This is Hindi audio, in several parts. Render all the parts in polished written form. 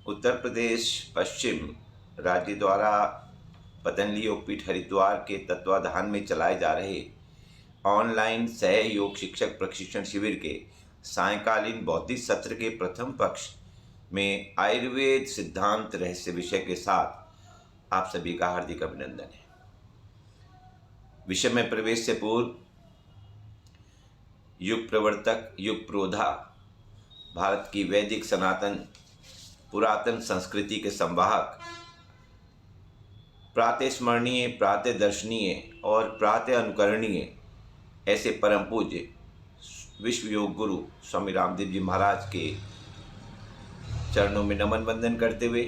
उत्तर प्रदेश पश्चिम राज्य द्वारा पतंजलि योगपीठ हरिद्वार के तत्वाधान में चलाए जा रहे ऑनलाइन सह योग शिक्षक प्रशिक्षण शिविर के सायंकालीन बौद्धिक सत्र के प्रथम पक्ष में आयुर्वेद सिद्धांत रहस्य विषय के साथ आप सभी का हार्दिक अभिनंदन है। विषय में प्रवेश से पूर्व युग प्रवर्तक, युग प्रोधा, भारत की वैदिक सनातन पुरातन संस्कृति के संवाहक, प्रातः स्मरणीय, प्रातः दर्शनीय और प्रातः अनुकरणीय ऐसे परम पूज्य विश्व योग गुरु स्वामी रामदेव जी महाराज के चरणों में नमन वंदन करते हुए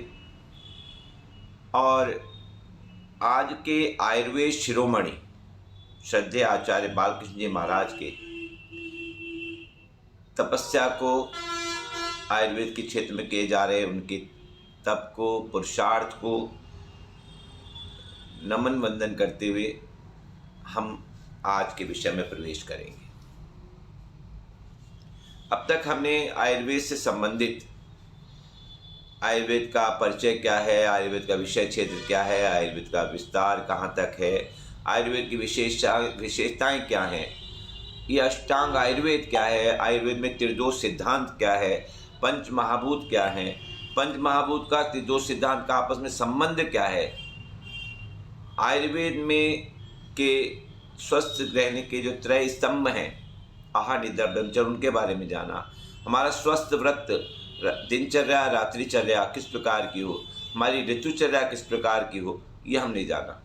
और आज के आयुर्वेद शिरोमणि श्रद्धेय आचार्य बालकृष्ण जी महाराज के तपस्या को आयुर्वेद के क्षेत्र में किए जा रहे उनके तप को, पुरुषार्थ को नमन वंदन करते हुए हम आज के विषय में प्रवेश करेंगे। अब तक हमने आयुर्वेद से संबंधित आयुर्वेद का परिचय क्या है, आयुर्वेद का विषय क्षेत्र क्या है, आयुर्वेद का विस्तार कहाँ तक है, आयुर्वेद की विशेषताएं क्या हैं, ये अष्टांग आयुर्वेद क्या है, आयुर्वेद में त्रिदोष सिद्धांत क्या है, पंच महाभूत क्या है, पंच महाभूत का त्रिदोष सिद्धांत का आपस में संबंध क्या है, आयुर्वेद में के स्वस्थ रहने के जो त्रय स्तंभ हैं, आहार निद्रा ब्रह्मचर्य, उनके बारे में जाना, हमारा स्वस्थ व्रत दिनचर्या रात्रिचर्या किस प्रकार की हो, हमारी ऋतुचर्या किस प्रकार की हो, ये हमने जाना।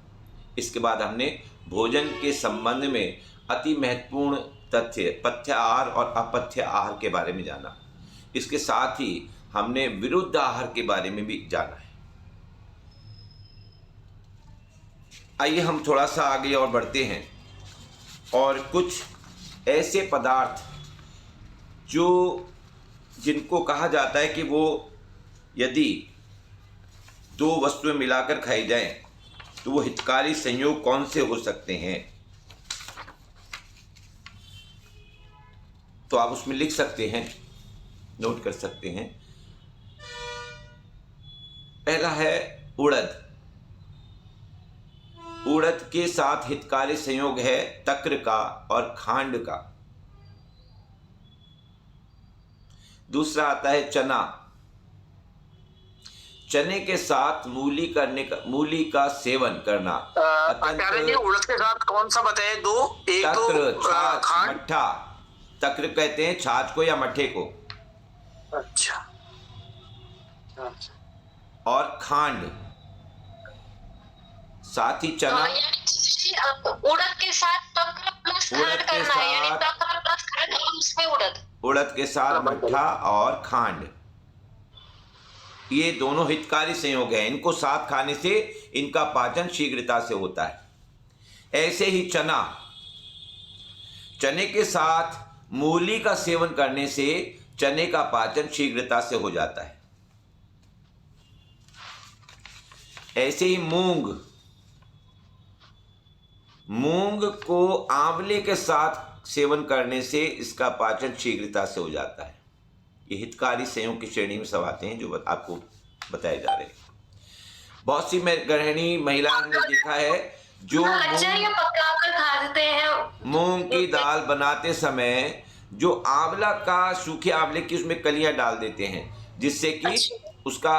इसके बाद हमने भोजन के संबंध में अति महत्वपूर्ण तथ्य पथ्य आहार और अपथ्य आहार के बारे में जाना। इसके साथ ही हमने विरुद्ध आहार के बारे में भी जाना है। आइए हम थोड़ा सा आगे और बढ़ते हैं और कुछ ऐसे पदार्थ जिनको कहा जाता है कि वो यदि दो वस्तुएं मिलाकर खाई जाएं तो वो हितकारी संयोग कौन से हो सकते हैं, तो आप उसमें लिख सकते हैं, नोट कर सकते हैं। पहला है उड़द। उड़द के साथ हितकारी संयोग है तक्र का और खांड का। दूसरा आता है चना। चने के साथ मूली का सेवन करना। उड़द के साथ कौन सा बताए? दो, एक तक्र, छाछ, मट्ठा। तक्र कहते हैं छाछ को या मट्ठे को। अच्छा। और खांड, साथ ही चना। उड़द के साथ तक्र प्लस खांड करना है, यानी तक्र प्लस खांड और उसमें उड़द। उड़द के साथ मट्ठा और खांड, ये दोनों हितकारी संयोग हैं। इनको साथ खाने से इनका पाचन शीघ्रता से होता है। ऐसे ही चने के साथ मूली का सेवन करने से चने का पाचन शीघ्रता से हो जाता है। ऐसे ही मूंग को आंवले के साथ सेवन करने से इसका पाचन शीघ्रता से हो जाता है। ये हितकारी संयोग की श्रेणी में सब आते हैं जो आपको बताए जा रहे हैं। बहुत सी गृहिणी महिलाएं ने देखा है जो पकाकर खाते हैं। मूंग की दाल बनाते समय जो आंवला का, सूखे आंवले की उसमें कलियां डाल देते हैं, जिससे कि उसका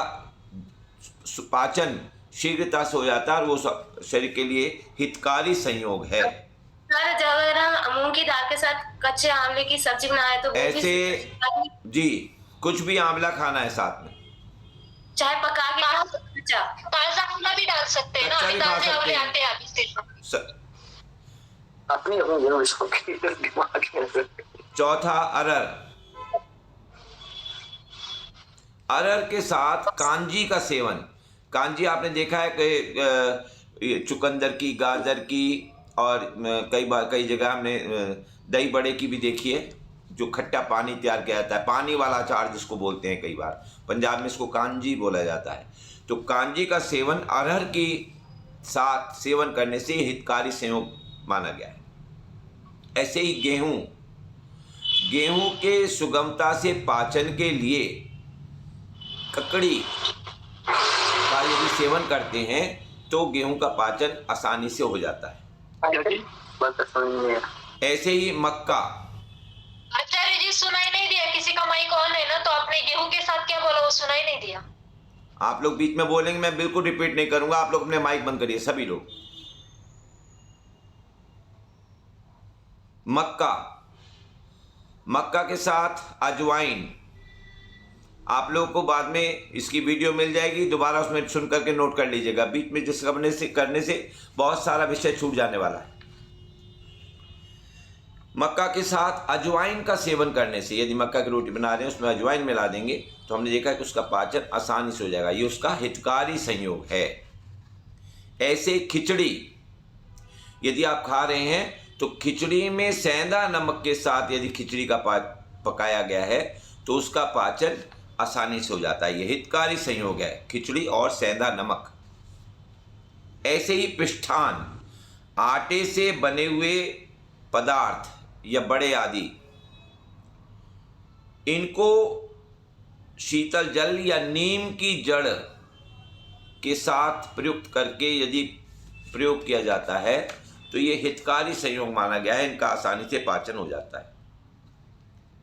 पाचन शीघ्रता से हो जाता है और वो शरीर के लिए हितकारी संयोग है। जब अगर हम मूंग की दाल के साथ कच्चे आंवले की सब्जी बनाए तो ऐसे जी कुछ भी आंवला खाना है साथ में, चाहे पका के ताजा आंवला भी डाल सकते हैं ना, अभी ताजे आंवले आते हैं चौथा अरहर के साथ कांजी का सेवन। कांजी आपने देखा है कि चुकंदर की, गाजर की और कई जगह हमने दही बड़े की भी देखी है, जो खट्टा पानी तैयार किया जाता है, पानी वाला अचार जिसको बोलते हैं, कई बार पंजाब में इसको कांजी बोला जाता है। तो कांजी का सेवन अरहर की साथ सेवन करने से हितकारी संयोग माना गया है। ऐसे ही गेहूं के सुगमता से पाचन के लिए ककड़ी का यदि सेवन करते हैं तो गेहूं का पाचन आसानी से हो जाता है। ऐसे ही मक्का। आचार्य जी सुनाई नहीं दिया, किसी का माइक ऑन है ना, तो आपने गेहूं के साथ क्या बोला वो सुनाई नहीं दिया। आप लोग बीच में बोलेंगे, मैं बिल्कुल रिपीट नहीं करूंगा, आप लोग अपने माइक बंद करिए सभी लोग। मक्का, मक्का के साथ अजवाइन। आप लोगों को बाद में इसकी वीडियो मिल जाएगी, दोबारा उसमें सुन करके नोट कर लीजिएगा, बीच में जिस करने से बहुत सारा विषय छूट जाने वाला है। मक्का के साथ अजवाइन का सेवन करने से, यदि मक्का की रोटी बना रहे हैं उसमें अजवाइन मिला देंगे तो हमने देखा कि उसका पाचन आसानी से हो जाएगा। ये उसका हितकारी संयोग है। ऐसे खिचड़ी यदि आप खा रहे हैं तो खिचड़ी में सेंधा नमक के साथ यदि खिचड़ी का पकाया गया है तो उसका पाचन आसानी से हो जाता है। यह हितकारी संयोग है, खिचड़ी और सेंधा नमक। ऐसे ही पिष्ठान, आटे से बने हुए पदार्थ या बड़े आदि, इनको शीतल जल या नीम की जड़ के साथ प्रयुक्त करके यदि प्रयोग किया जाता है तो ये हितकारी संयोग माना गया है, इनका आसानी से पाचन हो जाता है।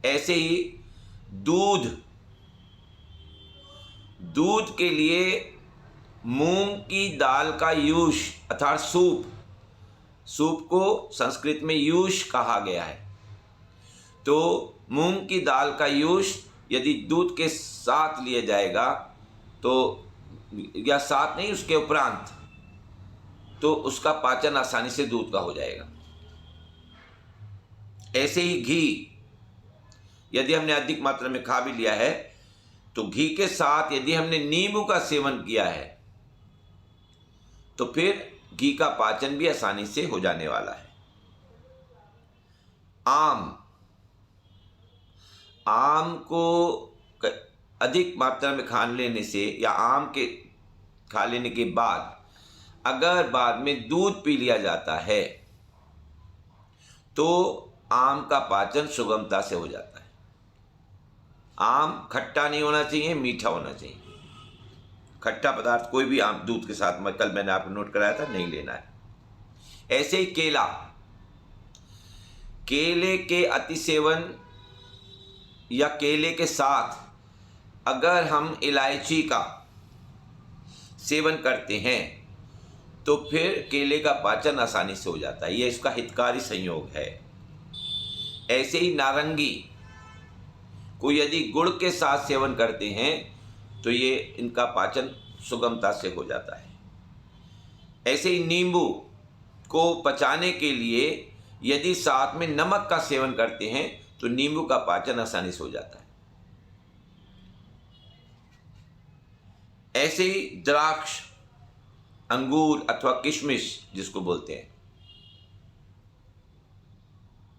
ऐसे ही दूध, दूध के लिए मूंग की दाल का यूष अर्थात सूप, सूप को संस्कृत में यूष कहा गया है। तो मूंग की दाल का यूष यदि दूध के साथ लिया जाएगा तो, या साथ नहीं उसके उपरांत, तो उसका पाचन आसानी से दूध का हो जाएगा। ऐसे ही घी, यदि हमने अधिक मात्रा में खा भी लिया है तो घी के साथ यदि हमने नींबू का सेवन किया है तो फिर घी का पाचन भी आसानी से हो जाने वाला है। आम, आम को अधिक मात्रा में खा लेने से या आम के खा लेने के बाद अगर बाद में दूध पी लिया जाता है तो आम का पाचन सुगमता से हो जाता है। आम खट्टा नहीं होना चाहिए, मीठा होना चाहिए। खट्टा पदार्थ कोई भी आम दूध के साथ में, कल मैंने आपको नोट कराया था, नहीं लेना है। ऐसे ही केला, केले के अति सेवन या केले के साथ अगर हम इलायची का सेवन करते हैं तो फिर केले का पाचन आसानी से हो जाता है। यह इसका हितकारी संयोग है। ऐसे ही नारंगी को यदि गुड़ के साथ सेवन करते हैं तो ये इनका पाचन सुगमता से हो जाता है। ऐसे ही नींबू को पचाने के लिए यदि साथ में नमक का सेवन करते हैं तो नींबू का पाचन आसानी से हो जाता है। ऐसे ही द्राक्ष, अंगूर अथवा किशमिश जिसको बोलते हैं,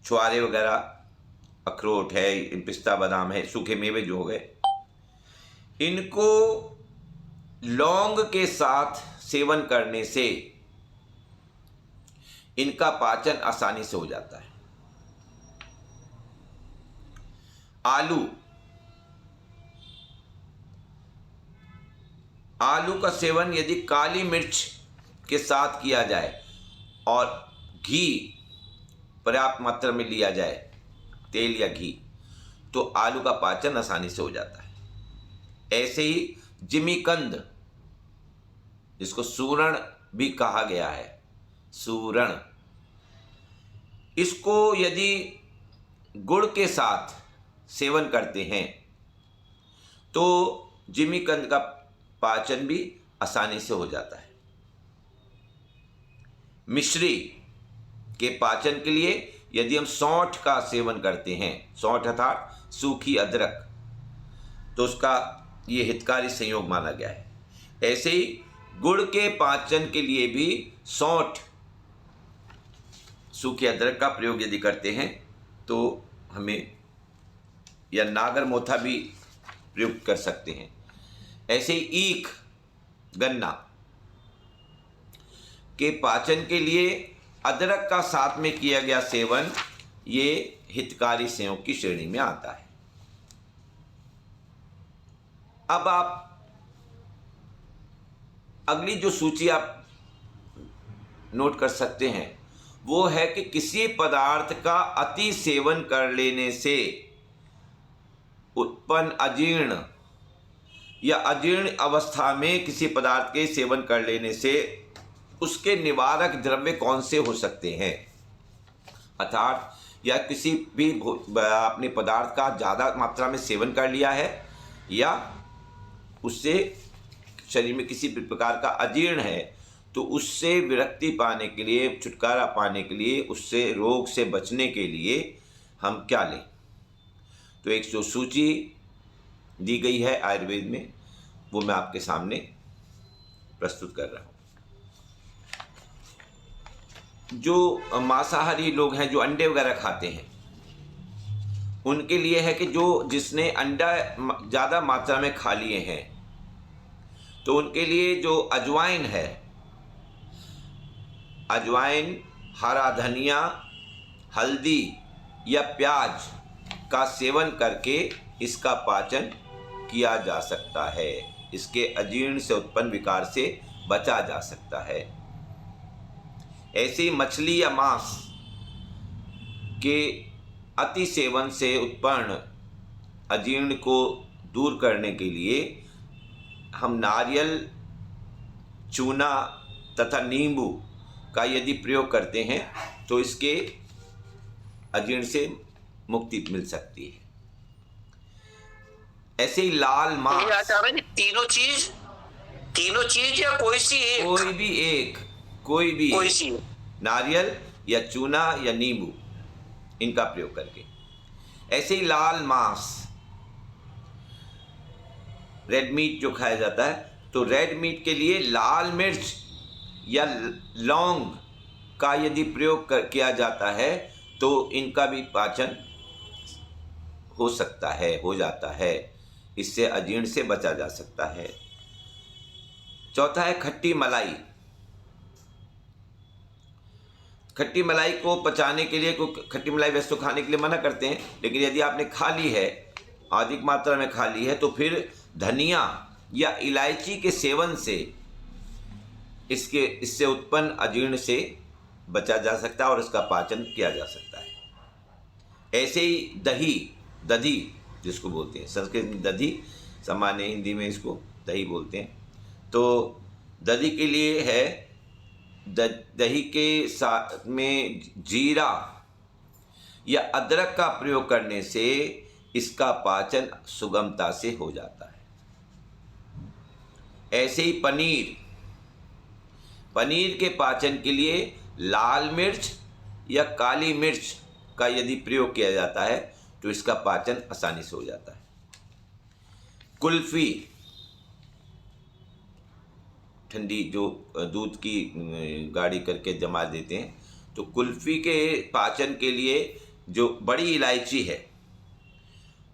छुआरे वगैरह, अखरोट है, पिस्ता बादाम है, सूखे मेवे जो हो गए, इनको लौंग के साथ सेवन करने से इनका पाचन आसानी से हो जाता है। आलू, आलू का सेवन यदि काली मिर्च के साथ किया जाए और घी पर्याप्त मात्रा में लिया जाए, तेल या घी, तो आलू का पाचन आसानी से हो जाता है। ऐसे ही जिमीकंद, जिसको सूरण भी कहा गया है, सूरण, इसको यदि गुड़ के साथ सेवन करते हैं तो जिमीकंद का पाचन भी आसानी से हो जाता है। मिश्री के पाचन के लिए यदि हम सौंठ का सेवन करते हैं, सौंठ अर्थात सूखी अदरक, तो उसका ये हितकारी संयोग माना गया है। ऐसे ही गुड़ के पाचन के लिए भी सौंठ, सूखी अदरक का प्रयोग यदि करते हैं तो हमें, या नागर मोथा भी प्रयुक्त कर सकते हैं। ऐसे ही ईख, गन्ना के पाचन के लिए अदरक का साथ में किया गया सेवन ये हितकारी संयोग की श्रेणी में आता है। अब आप अगली जो सूची आप नोट कर सकते हैं वो है कि किसी पदार्थ का अति सेवन कर लेने से उत्पन्न अजीर्ण या अजीर्ण अवस्था में किसी पदार्थ के सेवन कर लेने से उसके निवारक द्रव्य कौन से हो सकते हैं। अर्थात या किसी भी अपने पदार्थ का ज़्यादा मात्रा में सेवन कर लिया है या उससे शरीर में किसी भी प्रकार का अजीर्ण है, तो उससे विरक्ति पाने के लिए, छुटकारा पाने के लिए, उससे रोग से बचने के लिए हम क्या लें। तो एक जो सूची दी गई है आयुर्वेद में वो मैं आपके सामने प्रस्तुत कर रहा हूँ। जो मांसाहारी लोग हैं, जो अंडे वगैरह खाते हैं, उनके लिए है कि जिसने अंडा ज़्यादा मात्रा में खा लिए हैं तो उनके लिए जो अजवाइन है, अजवाइन, हरा धनिया, हल्दी या प्याज का सेवन करके इसका पाचन किया जा सकता है। इसके अजीर्ण से उत्पन्न विकार से बचा जा सकता है। ऐसे ही मछली या मांस के अति सेवन से उत्पन्न अजीर्ण को दूर करने के लिए हम नारियल, चूना तथा नींबू का यदि प्रयोग करते हैं तो इसके अजीर्ण से मुक्ति मिल सकती है। ऐसे ही लाल मांस, तीनों चीज या कोई सी एक? कोई भी कोई एक, सी नारियल या चूना या नींबू, इनका प्रयोग करके। ऐसे ही लाल मांस, रेड मीट जो खाया जाता है, तो रेड मीट के लिए लाल मिर्च या लौंग का यदि प्रयोग किया जाता है तो इनका भी पाचन हो सकता है, हो जाता है। इससे अजीर्ण से बचा जा सकता है। चौथा है खट्टी मलाई। खट्टी मलाई को पचाने के लिए, खट्टी मलाई वैसे तो खाने के लिए मना करते हैं, लेकिन यदि आपने खा ली है, अधिक मात्रा में खा ली है, तो फिर धनिया या इलायची के सेवन से इससे उत्पन्न अजीर्ण से बचा जा सकता है और इसका पाचन किया जा सकता है। ऐसे ही दही जिसको बोलते हैं, संस्कृत में दधी, सामान्य हिंदी में इसको दही बोलते हैं। तो दही के लिए है, दही के साथ में जीरा या अदरक का प्रयोग करने से इसका पाचन सुगमता से हो जाता है। ऐसे ही पनीर के पाचन के लिए लाल मिर्च या काली मिर्च का यदि प्रयोग किया जाता है तो इसका पाचन आसानी से हो जाता है। कुल्फी, ठंडी जो दूध की गाढ़ी करके जमा देते हैं, तो कुल्फी के पाचन के लिए जो बड़ी इलायची है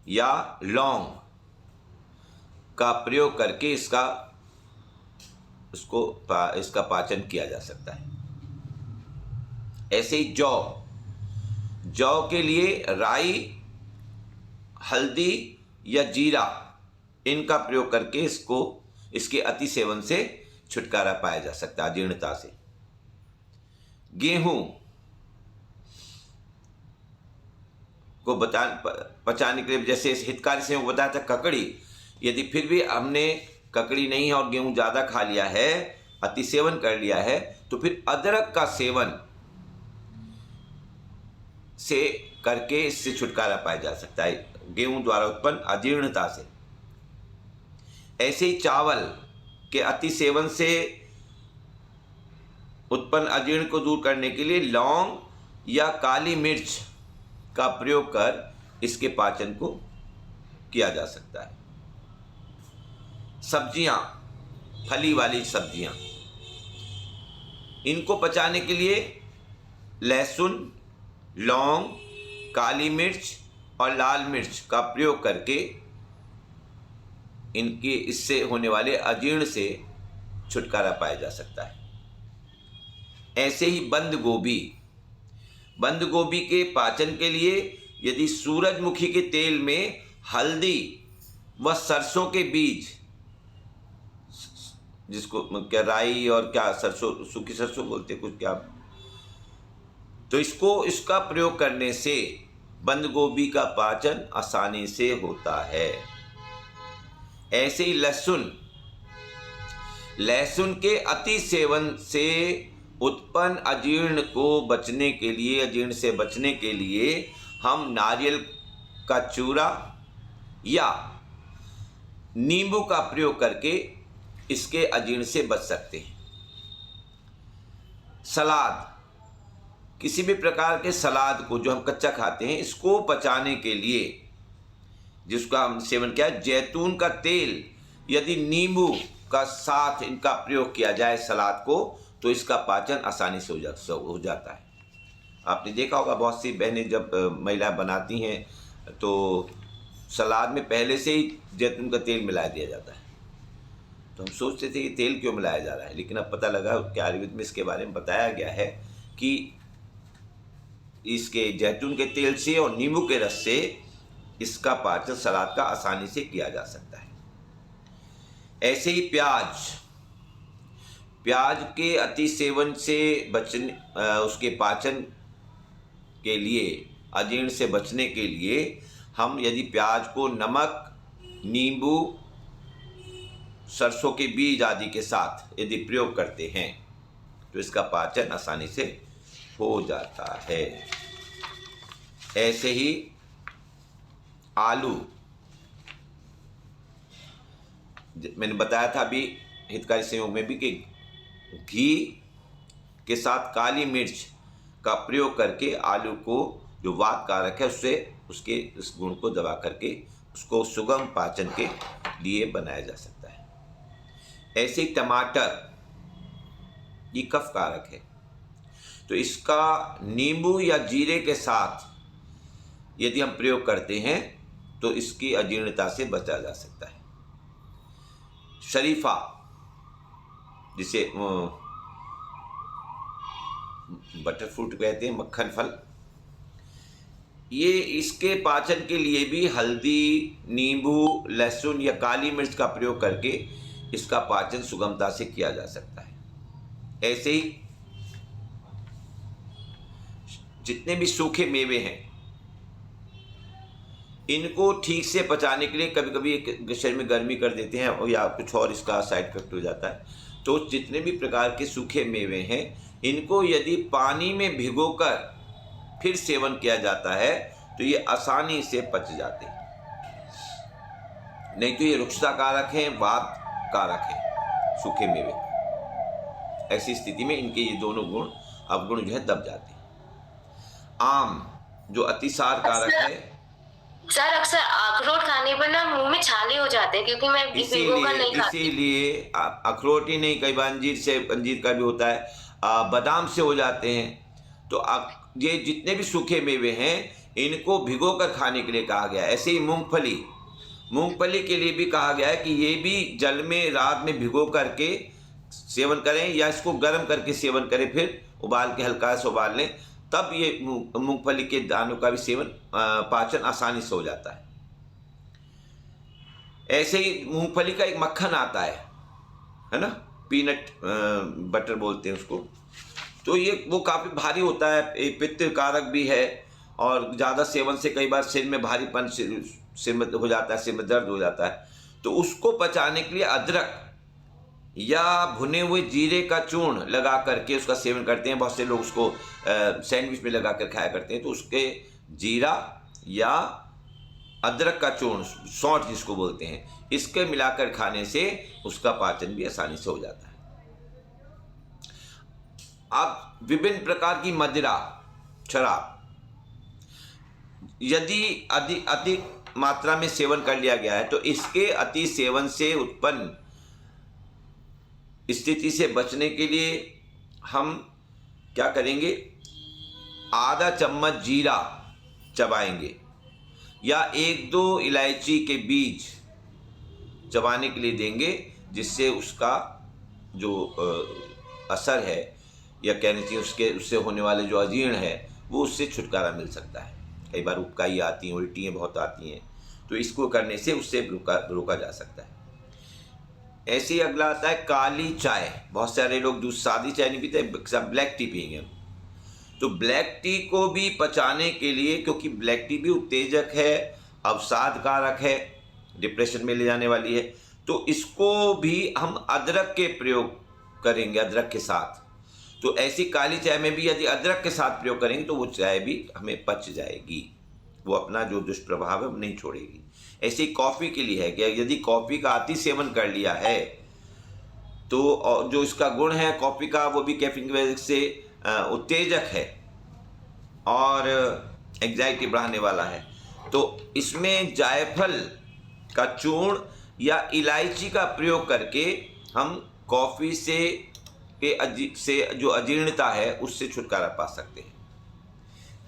या लौंग का प्रयोग करके इसका पाचन किया जा सकता है। ऐसे ही जौ के लिए राई, हल्दी या जीरा, इनका प्रयोग करके इसके अति सेवन से छुटकारा पाया जा सकता है, अजीर्णता से। गेहूं को पचाने के लिए, जैसे हितकारी से वो बताया था ककड़ी, यदि फिर भी हमने ककड़ी नहीं है और गेहूं ज़्यादा खा लिया है, अति सेवन कर लिया है, तो फिर अदरक का सेवन से करके इससे छुटकारा पाया जा सकता है, गेहूं द्वारा उत्पन्न अजीर्णता से। ऐसे ही चावल के अति सेवन से उत्पन्न अजीर्ण को दूर करने के लिए लौंग या काली मिर्च का प्रयोग कर इसके पाचन को किया जा सकता है। सब्जियां, फली वाली सब्जियां, इनको पचाने के लिए लहसुन, लौंग, काली मिर्च और लाल मिर्च का प्रयोग करके इससे होने वाले अजीर्ण से छुटकारा पाया जा सकता है। ऐसे ही बंद गोभी के पाचन के लिए यदि सूरजमुखी के तेल में हल्दी वह सरसों के बीज, जिसको क्या राई और क्या सरसों, सूखी सरसों बोलते कुछ क्या, तो इसका प्रयोग करने से बंद गोभी का पाचन आसानी से होता है। ऐसे ही लहसुन के अति सेवन से उत्पन्न अजीर्ण से बचने के लिए हम नारियल का चूरा या नींबू का प्रयोग करके इसके अजीर्ण से बच सकते हैं। सलाद, किसी भी प्रकार के सलाद को जो हम कच्चा खाते हैं, इसको पचाने के लिए जिसका हम सेवन किया, जैतून का तेल यदि नींबू का साथ इनका प्रयोग किया जाए सलाद को, तो इसका पाचन आसानी से हो जाता है। आपने देखा होगा बहुत सी बहनें जब महिलाएं बनाती हैं तो सलाद में पहले से ही जैतून का तेल मिला दिया जाता है। तो हम सोचते थे कि तेल क्यों मिलाया जा रहा है, लेकिन अब पता लगा कि आयुर्वेद में इसके बारे में बताया गया है कि इसके जैतून के तेल से और नींबू के रस से इसका पाचन सलाद का आसानी से किया जा सकता है। ऐसे ही प्याज के अति सेवन से बचने, उसके पाचन के लिए, अजीर्ण से बचने के लिए हम यदि प्याज को नमक, नींबू, सरसों के बीज आदि के साथ यदि प्रयोग करते हैं तो इसका पाचन आसानी से हो जाता है। ऐसे ही आलू, मैंने बताया था अभी हितकारी संयोग में भी कि घी के साथ काली मिर्च का प्रयोग करके आलू को जो वात कारक है उससे उसके इस गुण को दबा करके उसको सुगम पाचन के लिए बनाया जा सकता है। ऐसे ही टमाटर, ये कफ कारक है, तो इसका नींबू या जीरे के साथ यदि हम प्रयोग करते हैं तो इसकी अजीर्णता से बचा जा सकता है। शरीफा, जिसे बटर फ्रूट कहते हैं, मक्खन फल, ये इसके पाचन के लिए भी हल्दी, नींबू, लहसुन या काली मिर्च का प्रयोग करके इसका पाचन सुगमता से किया जा सकता है। ऐसे ही जितने भी सूखे मेवे हैं, इनको ठीक से पचाने के लिए कभी कभी शरीर में गर्मी कर देते हैं और या कुछ और इसका साइड इफेक्ट हो जाता है, तो जितने भी प्रकार के सूखे मेवे हैं, इनको यदि पानी में भिगोकर फिर सेवन किया जाता है तो ये आसानी से पच जाते हैं। नहीं तो ये रुक्षता कारक हैं, वात कारक है सूखे मेवे। ऐसी स्थिति में इनके ये दोनों गुण अवगुण जो है दब जाते हैं। आम जो अतिसार कारक है, सर अक्सर अखरोट खाने पर ना मुंह में छाले हो जाते हैं, क्योंकि मैं भिगोकर नहीं खाती। इसीलिए अखरोट ही नहीं, कई बार अंजीर का भी होता है, बादाम से हो जाते हैं। तो ये जितने भी सूखे मेवे हैं इनको भिगोकर खाने के लिए कहा गया है। ऐसे ही मूंगफली के लिए भी कहा गया है कि ये भी जल में रात में भिगो करके सेवन करें या इसको गर्म करके सेवन करें, फिर उबाल के हल्का से उबाल लें, तब ये मूंगफली के दानों का भी सेवन पाचन आसानी से हो जाता है। ऐसे ही मूंगफली का एक मक्खन आता है ना, पीनट बटर बोलते हैं उसको, तो ये वो काफ़ी भारी होता है, पित्त कारक भी है और ज़्यादा सेवन से कई बार सिर में भारीपन, सिर में हो जाता है, सिर में दर्द हो जाता है। तो उसको पचाने के लिए अदरक या भुने हुए जीरे का चूर्ण लगा करके उसका सेवन करते हैं। बहुत से लोग उसको सैंडविच में लगा कर खाया करते हैं। तो उसके जीरा या अदरक का चूर्ण, सौंठ जिसको बोलते हैं, इसके मिलाकर खाने से उसका पाचन भी आसानी से हो जाता है। अब विभिन्न प्रकार की मदिरा, शराब, यदि अधिक मात्रा में सेवन कर लिया गया है तो इसके अति सेवन से उत्पन्न स्थिति से बचने के लिए हम क्या करेंगे, आधा चम्मच जीरा चबाएंगे या 1-2 इलायची के बीज चबाने के लिए देंगे, जिससे उसका जो असर है या कहना चाहिए उससे होने वाले जो अजीर्ण है वो उससे छुटकारा मिल सकता है। कई बार उबकाई आती हैं, उल्टियाँ बहुत आती हैं, तो इसको करने से उससे रोका जा सकता है। ऐसे ही अगला आता है काली चाय। बहुत सारे लोग जो सादी चाय नहीं पीते, सब ब्लैक टी पिएंगे। तो ब्लैक टी को भी पचाने के लिए, क्योंकि ब्लैक टी भी उत्तेजक है, अवसाद कारक है, डिप्रेशन में ले जाने वाली है, तो इसको भी हम अदरक के प्रयोग करेंगे, अदरक के साथ। तो ऐसी काली चाय में भी यदि अदरक के साथ प्रयोग करेंगे तो वो चाय भी हमें पच जाएगी, वो अपना जो दुष्प्रभाव है वो नहीं छोड़ेगी। ऐसे ही कॉफ़ी के लिए है कि यदि कॉफ़ी का अति सेवन कर लिया है तो जो इसका गुण है कॉफ़ी का, वो भी कैफीन की वजह से उत्तेजक है और एंग्जाइटी बढ़ाने वाला है। तो इसमें जायफल का चूर्ण या इलायची का प्रयोग करके हम कॉफ़ी से जो अजीर्णता है उससे छुटकारा पा सकते हैं।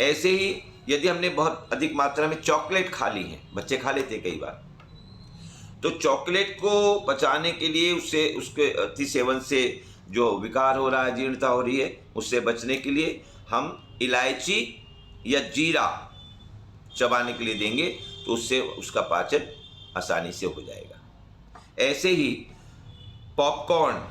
ऐसे ही यदि हमने बहुत अधिक मात्रा में चॉकलेट खा ली है, बच्चे खा लेते कई बार, तो चॉकलेट को पचाने के लिए उसके अति सेवन से जो विकार हो रहा है, जीर्णता हो रही है, उससे बचने के लिए हम इलायची या जीरा चबाने के लिए देंगे तो उससे उसका पाचन आसानी से हो जाएगा। ऐसे ही पॉपकॉर्न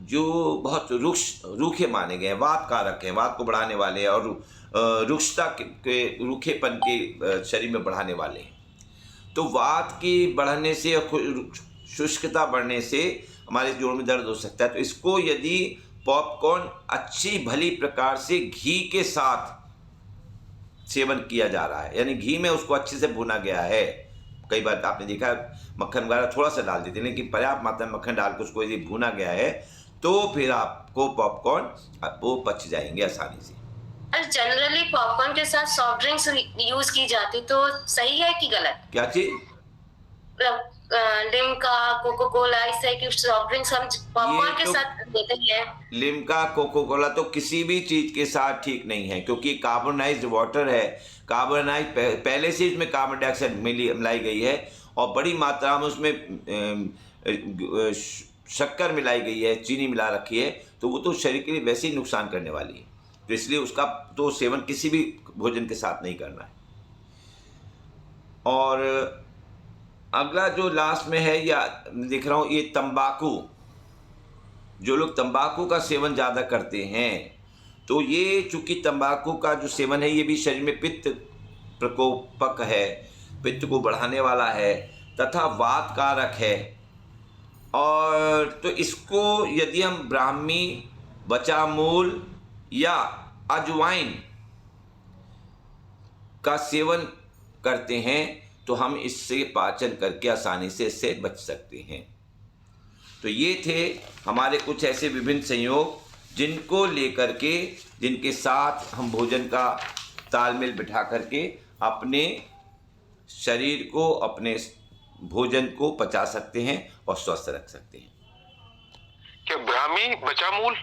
जो बहुत रूखे माने गए हैं, वात कारक हैं, वात को बढ़ाने वाले हैं और रुक्षता के रूखेपन के शरीर में बढ़ाने वाले हैं। तो वात की बढ़ने से और शुष्कता बढ़ने से हमारे जोड़ में दर्द हो सकता है। तो इसको यदि पॉपकॉर्न अच्छी भली प्रकार से घी के साथ सेवन किया जा रहा है, यानी घी में उसको अच्छे से भुना गया है, कई बार आपने देखा मक्खन वगैरह थोड़ा सा डाल देते हैं, लेकिन पर्याप्त मात्रा में मक्खन डाल कर उसको यदि भुना गया है तो फिर आपको पॉपकॉर्न वो पच जाएंगे आसानी से। जनरली पॉपकॉर्न के साथ सॉफ्ट ड्रिंक्स यूज की जाती, तो सही है कि गलत? क्या चीज? लिम्का, कोको कोला, इस तरह की सॉफ्ट ड्रिंक्स हम पॉपकॉर्न के साथ देते हैं। लिम्का, कोको कोला तो किसी भी चीज के साथ ठीक नहीं है, क्योंकि कार्बोनाइज्ड वाटर है। कार्बोनाइज पहले से इसमें कार्बन डाइऑक्साइड मिलाई गई है और बड़ी मात्रा में उसमें शक्कर मिलाई गई है, चीनी मिला रखी है, तो वो तो शरीर के लिए वैसे ही नुकसान करने वाली है। तो इसलिए उसका तो सेवन किसी भी भोजन के साथ नहीं करना है। और अगला जो लास्ट में है, या देख रहा हूँ, ये तंबाकू। जो लोग तंबाकू का सेवन ज़्यादा करते हैं, तो ये चूँकि तंबाकू का जो सेवन है ये भी शरीर में पित्त प्रकोपक है, पित्त को बढ़ाने वाला है तथा वात कारक है। और तो इसको यदि हम ब्राह्मी, बचामूल या अजवाइन का सेवन करते हैं तो हम इससे पाचन करके आसानी से इससे बच सकते हैं। तो ये थे हमारे कुछ ऐसे विभिन्न संयोग जिनको लेकर के, जिनके साथ हम भोजन का तालमेल बिठा करके अपने शरीर को, अपने भोजन को पचा सकते हैं और स्वस्थ रख सकते हैं। क्या ब्राह्मी, बचामूल?